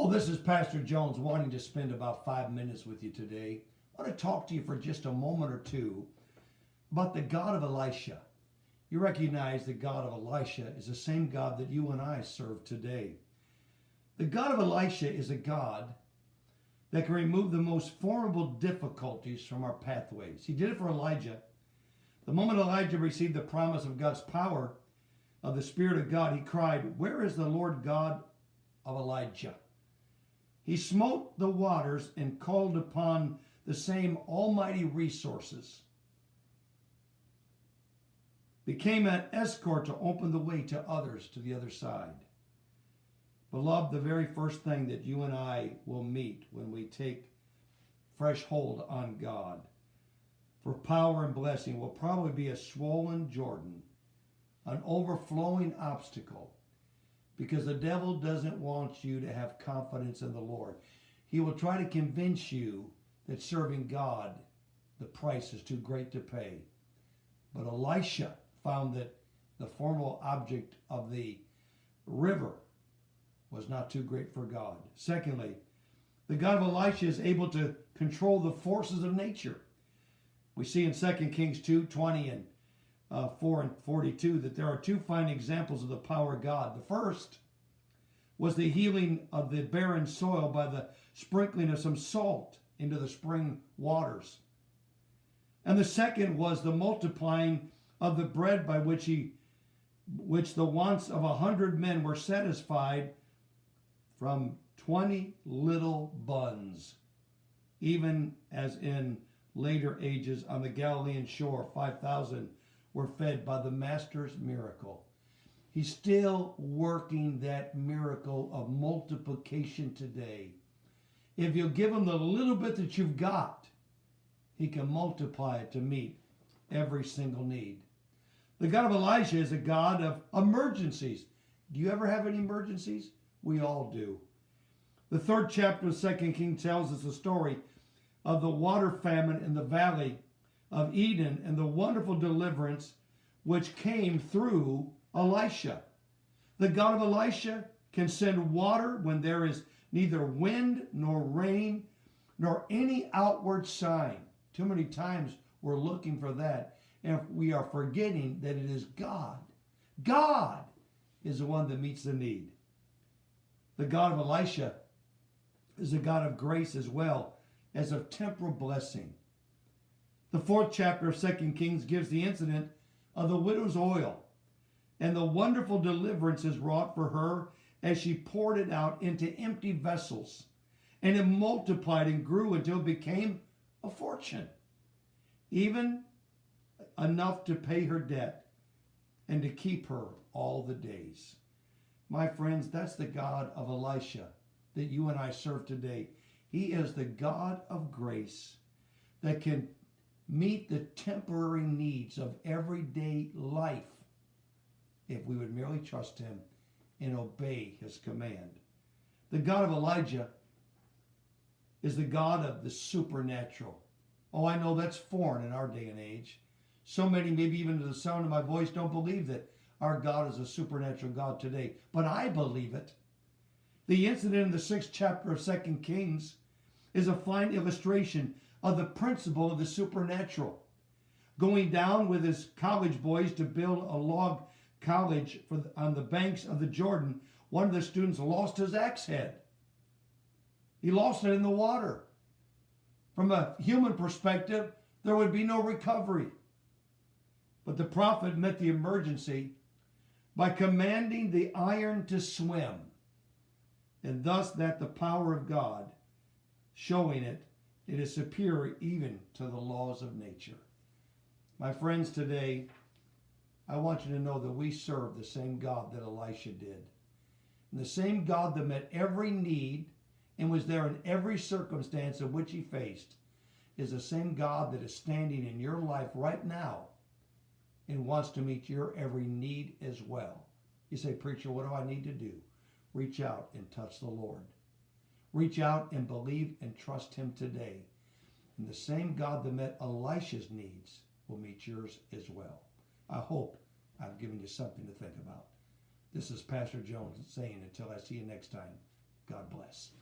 Hello, this is Pastor Jones wanting to spend about 5 minutes with you today. I want to talk to you for just a moment or two about the God of Elisha. You recognize the God of Elisha is the same God that you and I serve today. The God of Elisha is a God that can remove the most formidable difficulties from our pathways. He did it for Elijah. The moment Elijah received the promise of God's power, of the Spirit of God, he cried, "Where is the Lord God of Elijah?" He smote the waters and called upon the same almighty resources. Became an escort to open the way to others to the other side. Beloved, the very first thing that you and I will meet when we take fresh hold on God for power and blessing will probably be a swollen Jordan, an overflowing obstacle, because the devil doesn't want you to have confidence in the Lord. He will try to convince you that serving God, the price is too great to pay. But Elisha found that the formal object of the river was not too great for God. Secondly, the God of Elisha is able to control the forces of nature. We see in 2 Kings 2:20 and 4 and 42 that there are two fine examples of the power of God. The first was the healing of the barren soil by the sprinkling of some salt into the spring waters. And the second was the multiplying of the bread by which the wants of 100 men were satisfied from 20 little buns, even as in later ages on the Galilean shore, 5,000 were fed by the Master's miracle. He's still working that miracle of multiplication today. If you'll give him the little bit that you've got, he can multiply it to meet every single need. The God of Elijah is a God of emergencies. Do you ever have any emergencies? We all do. The third chapter of 2 Kings tells us the story of the water famine in the valley of Eden and the wonderful deliverance which came through Elisha. The God of Elisha can send water when there is neither wind nor rain nor any outward sign. Too many times we're looking for that, and we are forgetting that it is God. God is the one that meets the need. The God of Elisha is a God of grace as well as of temporal blessing. The fourth chapter of 2 Kings gives the incident of the widow's oil and the wonderful deliverances wrought for her as she poured it out into empty vessels. And it multiplied and grew until it became a fortune, even enough to pay her debt and to keep her all the days. My friends, that's the God of Elisha that you and I serve today. He is the God of grace that can meet the temporary needs of everyday life if we would merely trust him and obey his command. The God of Elijah is the God of the supernatural. Oh, I know that's foreign in our day and age. So many, maybe even to the sound of my voice, don't believe that our God is a supernatural God today. But I believe it. The incident in the 6th chapter of 2 Kings is a fine illustration of the principle of the supernatural. Going down with his college boys to build a log college on the banks of the Jordan, one of the students lost his axe head. He lost it in the water. From a human perspective, there would be no recovery. But the prophet met the emergency by commanding the iron to swim, and thus that the power of God, showing it is superior even to the laws of nature. My friends, today, I want you to know that we serve the same God that Elisha did. And the same God that met every need and was there in every circumstance in which he faced is the same God that is standing in your life right now and wants to meet your every need as well. You say, "Preacher, what do I need to do?" Reach out and touch the Lord. Reach out and believe and trust him today. And the same God that met Elisha's needs will meet yours as well. I hope I've given you something to think about. This is Pastor Jones saying until I see you next time, God bless.